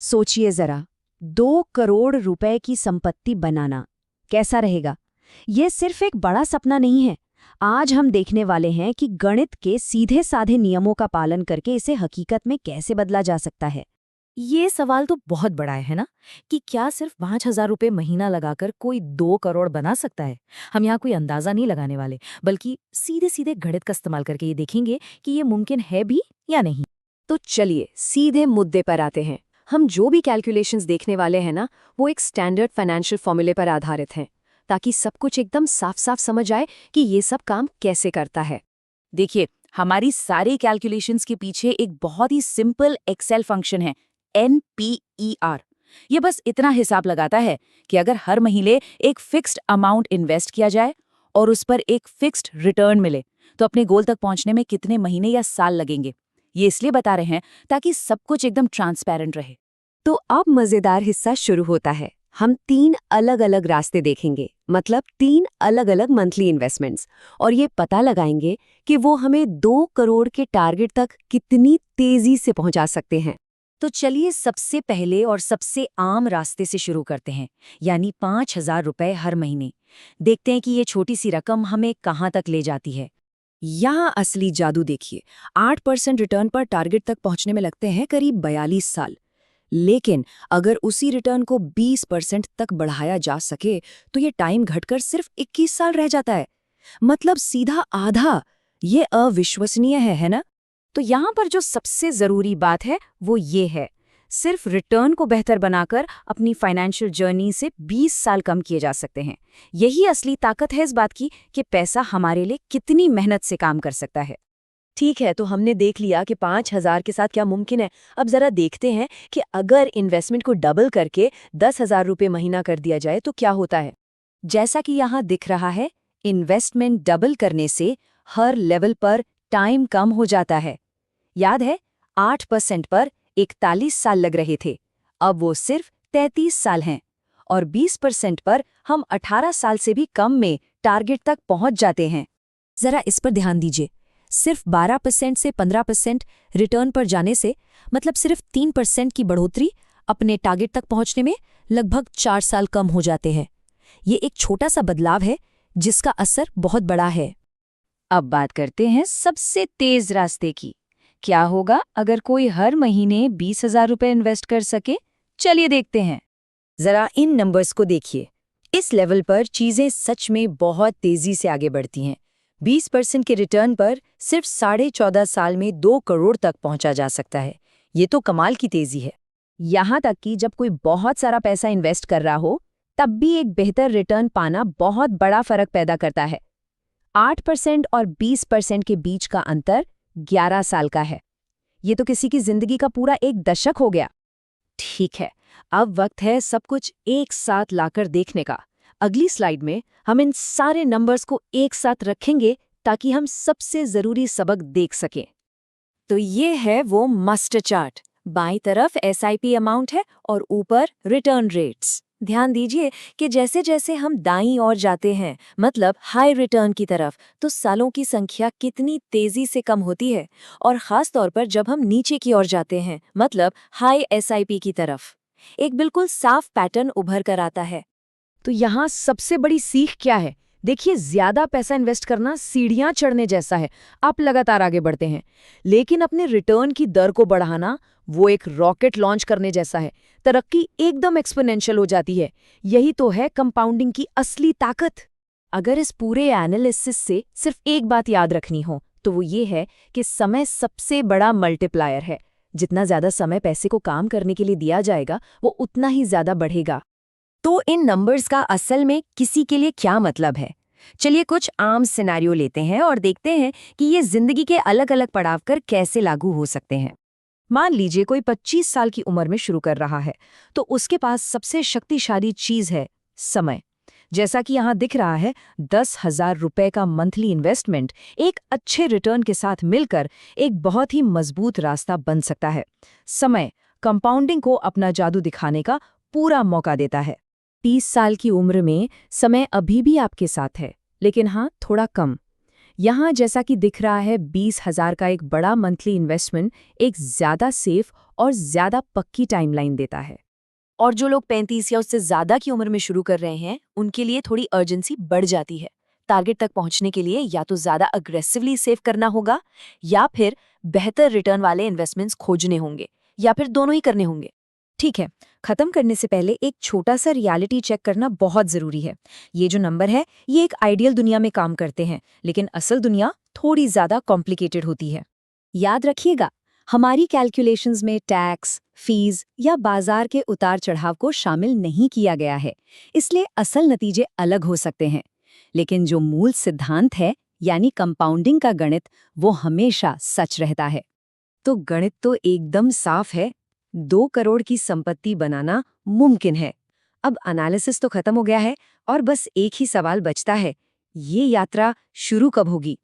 सोचिए जरा, 2 करोड़ रुपए की संपत्ति बनाना कैसा रहेगा? ये सिर्फ एक बड़ा सपना नहीं है। आज हम देखने वाले हैं कि गणित के सीधे साधे नियमों का पालन करके इसे हकीकत में कैसे बदला जा सकता है। ये सवाल तो बहुत बड़ा है ना, कि क्या सिर्फ 5,000 रुपये महीना लगाकर कोई 2 करोड़ बना सकता है। हम यहाँ कोई अंदाजा नहीं लगाने वाले, बल्कि सीधे सीधे गणित का इस्तेमाल करके ये देखेंगे कि ये मुमकिन है भी या नहीं। तो चलिए सीधे मुद्दे पर आते हैं। हम जो भी कैलकुलेशंस देखने वाले हैं ना, वो एक स्टैंडर्ड फाइनेंशियल फॉर्मूले पर आधारित हैं, ताकि सब कुछ एकदम साफ साफ समझ आए कि ये सब काम कैसे करता है। देखिए, हमारी सारे कैलकुलेशंस के पीछे एक बहुत ही सिंपल एक्सेल फंक्शन है, NPER। ये बस इतना हिसाब लगाता है कि अगर हर महीने एक फिक्स्ड अमाउंट इन्वेस्ट किया जाए और उस पर एक फिक्स्ड रिटर्न मिले, तो अपने गोल तक पहुंचने में कितने महीने या साल लगेंगे। ये इसलिए बता रहे हैं ताकि सब कुछ एकदम ट्रांसपेरेंट रहे। तो अब मजेदार हिस्सा शुरू होता है। हम 3 अलग अलग रास्ते देखेंगे, मतलब 3 अलग अलग मंथली इन्वेस्टमेंट्स, और ये पता लगाएंगे कि वो हमें 2 करोड़ के टारगेट तक कितनी तेजी से पहुंचा सकते हैं। तो चलिए सबसे पहले और सबसे आम रास्ते से शुरू करते हैं, यानी 5,000 रुपये हर महीने। देखते हैं कि ये छोटी सी रकम हमें कहाँ तक ले जाती है। यहाँ असली जादू देखिए। 8% रिटर्न पर टारगेट तक पहुंचने में लगते हैं करीब 42 साल। लेकिन अगर उसी रिटर्न को 20% तक बढ़ाया जा सके, तो ये टाइम घटकर सिर्फ 21 साल रह जाता है। मतलब सीधा आधा। ये अविश्वसनीय है ना? तो यहाँ पर जो सबसे ज़रूरी बात है वो ये है, सिर्फ रिटर्न को बेहतर बनाकर अपनी फाइनेंशियल जर्नी से 20 साल कम किए जा सकते हैं। यही असली ताकत है इस बात की कि पैसा हमारे लिए कितनी मेहनत से काम कर सकता है। ठीक है, तो हमने देख लिया कि 5,000 के साथ क्या मुमकिन है। अब जरा देखते हैं कि अगर इन्वेस्टमेंट को डबल करके 10,000 रुपये महीना कर दिया जाए तो क्या होता है। जैसा कि यहाँ दिख रहा है, इन्वेस्टमेंट डबल करने से हर लेवल पर टाइम कम हो जाता है। याद है, 8% पर 41 साल लग रहे थे, अब वो सिर्फ 33 साल हैं। और 20% पर हम 18 साल से भी कम में टारगेट तक पहुंच जाते हैं। जरा इस पर ध्यान दीजिए। सिर्फ 12% से 15% रिटर्न पर जाने से, मतलब सिर्फ 3% की बढ़ोतरी, अपने टारगेट तक पहुंचने में लगभग 4 साल कम हो जाते हैं। ये एक छोटा सा बदलाव है जिसका असर बहुत बड़ा है। अब बात करते हैं सबसे तेज रास्ते की। क्या होगा अगर कोई हर महीने 20,000 रुपये इन्वेस्ट कर सके? चलिए देखते हैं। जरा इन नंबर्स को देखिए। इस लेवल पर चीजें सच में बहुत तेजी से आगे बढ़ती हैं। 20% के रिटर्न पर सिर्फ 14.5 साल में 2 करोड़ तक पहुंचा जा सकता है। ये तो कमाल की तेजी है। यहाँ तक कि जब कोई बहुत सारा पैसा इन्वेस्ट कर रहा हो, तब भी एक बेहतर रिटर्न पाना बहुत बड़ा फर्क पैदा करता है। 8% और 20% के बीच का अंतर 11 साल का है। ये तो किसी की जिंदगी का पूरा एक दशक हो गया। ठीक है, अब वक्त है सब कुछ एक साथ लाकर देखने का। अगली स्लाइड में हम इन सारे नंबर्स को एक साथ रखेंगे ताकि हम सबसे जरूरी सबक देख सकें। तो ये है वो मास्टर चार्ट। बाईं तरफ SIP अमाउंट है और ऊपर रिटर्न रेट्स। ध्यान दीजिए कि जैसे जैसे हम दाईं ओर जाते हैं, मतलब हाई रिटर्न की तरफ, तो सालों की संख्या कितनी तेजी से कम होती है, और खास तौर पर जब हम नीचे की ओर जाते हैं, मतलब हाई SIP की तरफ, एक बिल्कुल साफ पैटर्न उभर कर आता है। तो यहाँ सबसे बड़ी सीख क्या है? देखिए, ज्यादा पैसा इन्वेस्ट करना सीढ़ियां चढ़ने जैसा है। आप लगातार आगे बढ़ते हैं, लेकिन अपने रिटर्न की दर को बढ़ाना वो एक रॉकेट लॉन्च करने जैसा है। तरक्की एकदम एक्सपोनेंशियल हो जाती है। यही तो है कंपाउंडिंग की असली ताकत। अगर इस पूरे एनालिसिस से सिर्फ एक बात याद रखनी हो, तो वो ये है कि समय सबसे बड़ा मल्टीप्लायर है। जितना ज्यादा समय पैसे को काम करने के लिए दिया जाएगा, वो उतना ही ज्यादा बढ़ेगा। तो इन नंबर्स का असल में किसी के लिए क्या मतलब है? चलिए कुछ आम सिनेरियो लेते हैं और देखते हैं कि ये जिंदगी के अलग अलग पड़ाव कर कैसे लागू हो सकते हैं। मान लीजिए कोई 25 साल की उम्र में शुरू कर रहा है, तो उसके पास सबसे शक्तिशाली चीज है समय। जैसा कि यहाँ दिख रहा है, 10,000 रुपए का मंथली इन्वेस्टमेंट एक अच्छे रिटर्न के साथ मिलकर एक बहुत ही मजबूत रास्ता बन सकता है। समय कंपाउंडिंग को अपना जादू दिखाने का पूरा मौका देता है। 30 साल की उम्र में समय अभी भी आपके साथ है, लेकिन हाँ, थोड़ा कम। यहाँ जैसा कि दिख रहा है 20,000 का एक बड़ा मंथली इन्वेस्टमेंट एक ज़्यादा सेफ और ज़्यादा पक्की टाइमलाइन देता है। और जो लोग 35 या उससे ज़्यादा की उम्र में शुरू कर रहे हैं, उनके लिए थोड़ी अर्जेंसी बढ़ जाती है। टारगेट तक पहुंचने के लिए या तो ज़्यादा अग्रेसिवली सेव करना होगा या फिर बेहतर रिटर्न वाले इन्वेस्टमेंट्स खोजने होंगे या फिर दोनों ही करने होंगे। ठीक है, खत्म करने से पहले एक छोटा सा रियलिटी चेक करना बहुत ज़रूरी है। ये जो नंबर है, ये एक आइडियल दुनिया में काम करते हैं, लेकिन असल दुनिया थोड़ी ज़्यादा कॉम्प्लिकेटेड होती है। याद रखिएगा, हमारी कैलकुलेशंस में टैक्स, फीस या बाजार के उतार चढ़ाव को शामिल नहीं किया गया है, इसलिए असल नतीजे अलग हो सकते हैं। लेकिन जो मूल सिद्धांत है, यानी कंपाउंडिंग का गणित, वो हमेशा सच रहता है। तो गणित तो एकदम साफ है, 2 करोड़ की संपत्ति बनाना मुमकिन है। अब एनालिसिस तो खत्म हो गया है और बस एक ही सवाल बचता है, ये यात्रा शुरू कब होगी?